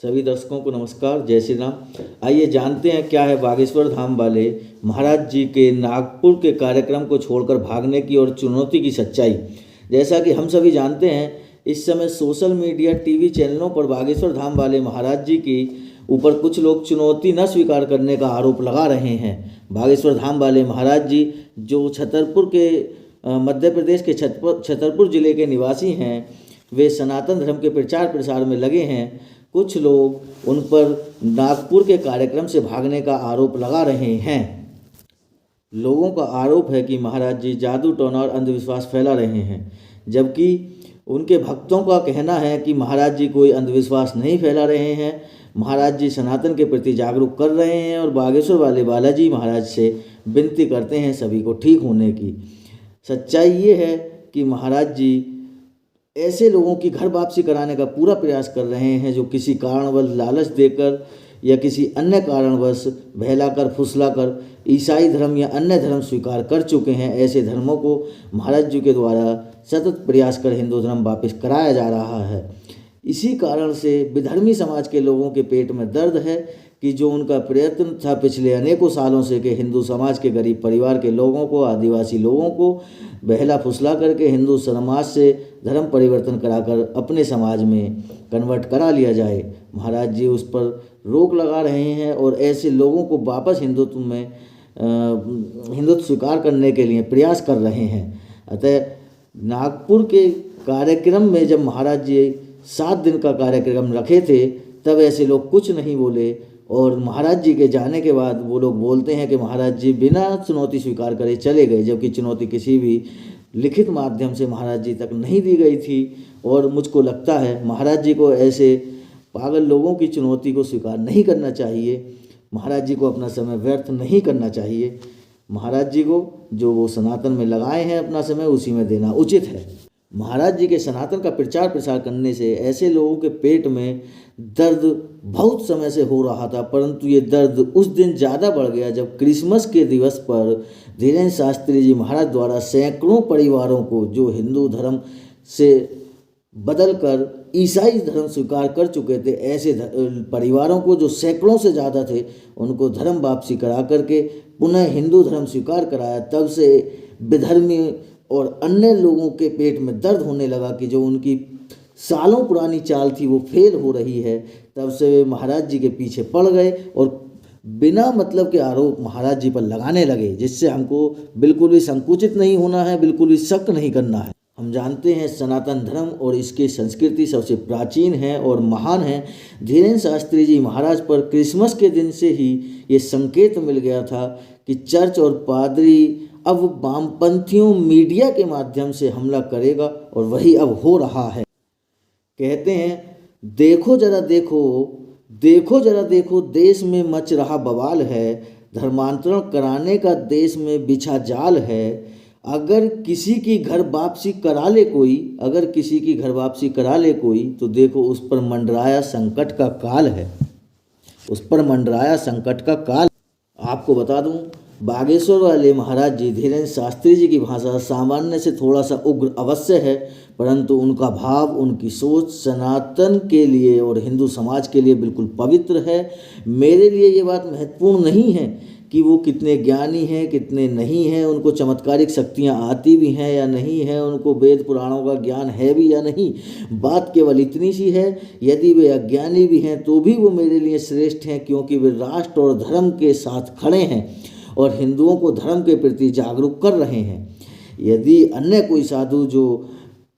सभी दर्शकों को नमस्कार, जय श्री राम। आइए जानते हैं क्या है बागेश्वर धाम वाले महाराज जी के नागपुर के कार्यक्रम को छोड़कर भागने की और चुनौती की सच्चाई। जैसा कि हम सभी जानते हैं, इस समय सोशल मीडिया टीवी चैनलों पर बागेश्वर धाम वाले महाराज जी की ऊपर कुछ लोग चुनौती न स्वीकार करने का आरोप लगा रहे हैं। बागेश्वर धाम वाले महाराज जी जो छतरपुर के मध्य प्रदेश के छतरपुर जिले के निवासी हैं, वे सनातन धर्म के प्रचार प्रसार में लगे हैं। कुछ लोग उन पर नागपुर के कार्यक्रम से भागने का आरोप लगा रहे हैं। लोगों का आरोप है कि महाराज जी जादू टोना और अंधविश्वास फैला रहे हैं, जबकि उनके भक्तों का कहना है कि महाराज जी कोई अंधविश्वास नहीं फैला रहे हैं। महाराज जी सनातन के प्रति जागरूक कर रहे हैं और बागेश्वर वाले बालाजी महाराज से विनती करते हैं सभी को ठीक होने की। सच्चाई ये है कि महाराज जी ऐसे लोगों की घर वापसी कराने का पूरा प्रयास कर रहे हैं जो किसी कारणवश लालच देकर या किसी अन्य कारणवश बहलाकर फुसलाकर ईसाई धर्म या अन्य धर्म स्वीकार कर चुके हैं। ऐसे धर्मों को महाराज जी के द्वारा सतत प्रयास कर हिंदू धर्म वापस कराया जा रहा है। इसी कारण से विधर्मी समाज के लोगों के पेट में दर्द है कि जो उनका प्रयत्न था पिछले अनेकों सालों से कि हिंदू समाज के गरीब परिवार के लोगों को, आदिवासी लोगों को बहला फुसला करके हिंदू समाज से धर्म परिवर्तन कराकर अपने समाज में कन्वर्ट करा लिया जाए। महाराज जी उस पर रोक लगा रहे हैं और ऐसे लोगों को वापस हिंदुत्व स्वीकार करने के लिए प्रयास कर रहे हैं। अतः नागपुर के कार्यक्रम में जब महाराज जी 7 दिन का कार्यक्रम रखे थे, तब ऐसे लोग कुछ नहीं बोले और महाराज जी के जाने के बाद वो लोग बोलते हैं कि महाराज जी बिना चुनौती स्वीकार करे चले गए, जबकि चुनौती किसी भी लिखित माध्यम से महाराज जी तक नहीं दी गई थी। और मुझको लगता है महाराज जी को ऐसे पागल लोगों की चुनौती को स्वीकार नहीं करना चाहिए। महाराज जी को अपना समय व्यर्थ नहीं करना चाहिए। महाराज जी को जो वो सनातन में लगाए हैं अपना समय, उसी में देना उचित है। महाराज जी के सनातन का प्रचार प्रसार करने से ऐसे लोगों के पेट में दर्द बहुत समय से हो रहा था, परंतु ये दर्द उस दिन ज़्यादा बढ़ गया जब क्रिसमस के दिवस पर धीरेन्द्र शास्त्री जी महाराज द्वारा सैकड़ों परिवारों को जो हिंदू धर्म से बदलकर ईसाई धर्म स्वीकार कर चुके थे, ऐसे परिवारों को जो सैकड़ों से ज़्यादा थे, उनको धर्म वापसी करा करके पुनः हिंदू धर्म स्वीकार कराया। तब से विधर्मी और अन्य लोगों के पेट में दर्द होने लगा कि जो उनकी सालों पुरानी चाल थी वो फेल हो रही है। तब से वे महाराज जी के पीछे पड़ गए और बिना मतलब के आरोप महाराज जी पर लगाने लगे, जिससे हमको बिल्कुल भी संकुचित नहीं होना है, बिल्कुल भी शक नहीं करना है। हम जानते हैं सनातन धर्म और इसकी संस्कृति सबसे प्राचीन है और महान है। धीरेन्द्र शास्त्री जी महाराज पर क्रिसमस के दिन से ही ये संकेत मिल गया था कि चर्च और पादरी अब वामपंथियों मीडिया के माध्यम से हमला करेगा और वही अब हो रहा है। कहते हैं देखो जरा देखो देश में मच रहा बवाल है, धर्मांतरण कराने का देश में बिछा जाल है। अगर किसी की घर वापसी करा ले कोई तो देखो उस पर मंडराया संकट का काल आपको बता दूं, बागेश्वर वाले महाराज जी धीरेन्द्र शास्त्री जी की भाषा सामान्य से थोड़ा सा उग्र अवश्य है, परंतु उनका भाव, उनकी सोच सनातन के लिए और हिंदू समाज के लिए बिल्कुल पवित्र है। मेरे लिए ये बात महत्वपूर्ण नहीं है कि वो कितने ज्ञानी हैं कितने नहीं हैं, उनको चमत्कारिक शक्तियाँ आती भी हैं या नहीं हैं, उनको वेद पुराणों का ज्ञान है भी या नहीं। बात केवल इतनी सी है, यदि वे अज्ञानी भी हैं तो भी वो मेरे लिए श्रेष्ठ हैं, क्योंकि वे राष्ट्र और धर्म के साथ खड़े हैं और हिंदुओं को धर्म के प्रति जागरूक कर रहे हैं। यदि अन्य कोई साधु जो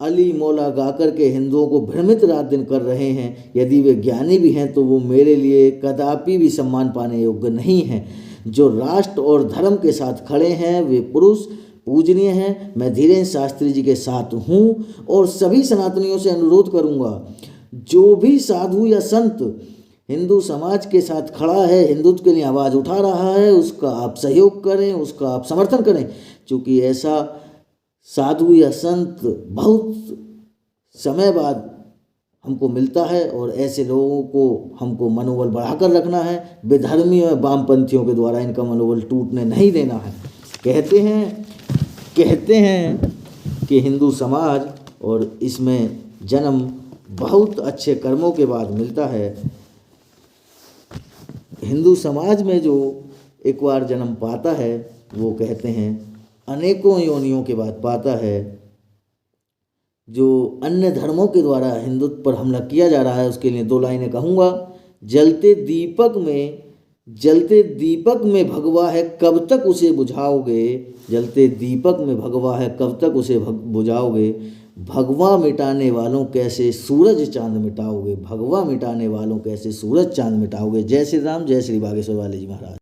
अली मौला गा कर के हिंदुओं को भ्रमित रात दिन कर रहे हैं, यदि वे ज्ञानी भी हैं तो वो मेरे लिए कदापि भी सम्मान पाने योग्य नहीं हैं। जो राष्ट्र और धर्म के साथ खड़े हैं वे पुरुष पूजनीय हैं। मैं धीरेन्द्र शास्त्री जी के साथ हूँ और सभी सनातनियों से अनुरोध करूँगा, जो भी साधु या संत हिंदू समाज के साथ खड़ा है, हिंदुत्व के लिए आवाज़ उठा रहा है, उसका आप सहयोग करें, उसका आप समर्थन करें, क्योंकि ऐसा साधु या संत बहुत समय बाद हमको मिलता है और ऐसे लोगों को हमको मनोबल बढ़ाकर रखना है। विधर्मी और वामपंथियों के द्वारा इनका मनोबल टूटने नहीं देना है। कहते हैं कि हिंदू समाज और इसमें जन्म बहुत अच्छे कर्मों के बाद मिलता है। हिंदू समाज में जो एक बार जन्म पाता है वो कहते हैं अनेकों योनियों के बाद पाता है। जो अन्य धर्मों के द्वारा हिंदुत्व पर हमला किया जा रहा है उसके लिए 2 लाइनें कहूँगा। जलते दीपक में भगवा है कब तक उसे बुझाओगे, जलते दीपक में भगवा है कब तक उसे बुझाओगे, भगवा मिटाने वालों कैसे सूरज चांद मिटाओगे, भगवा मिटाने वालों कैसे सूरज चांद मिटाओगे। जय श्री राम, जय श्री बागेश्वर वाले जी महाराज।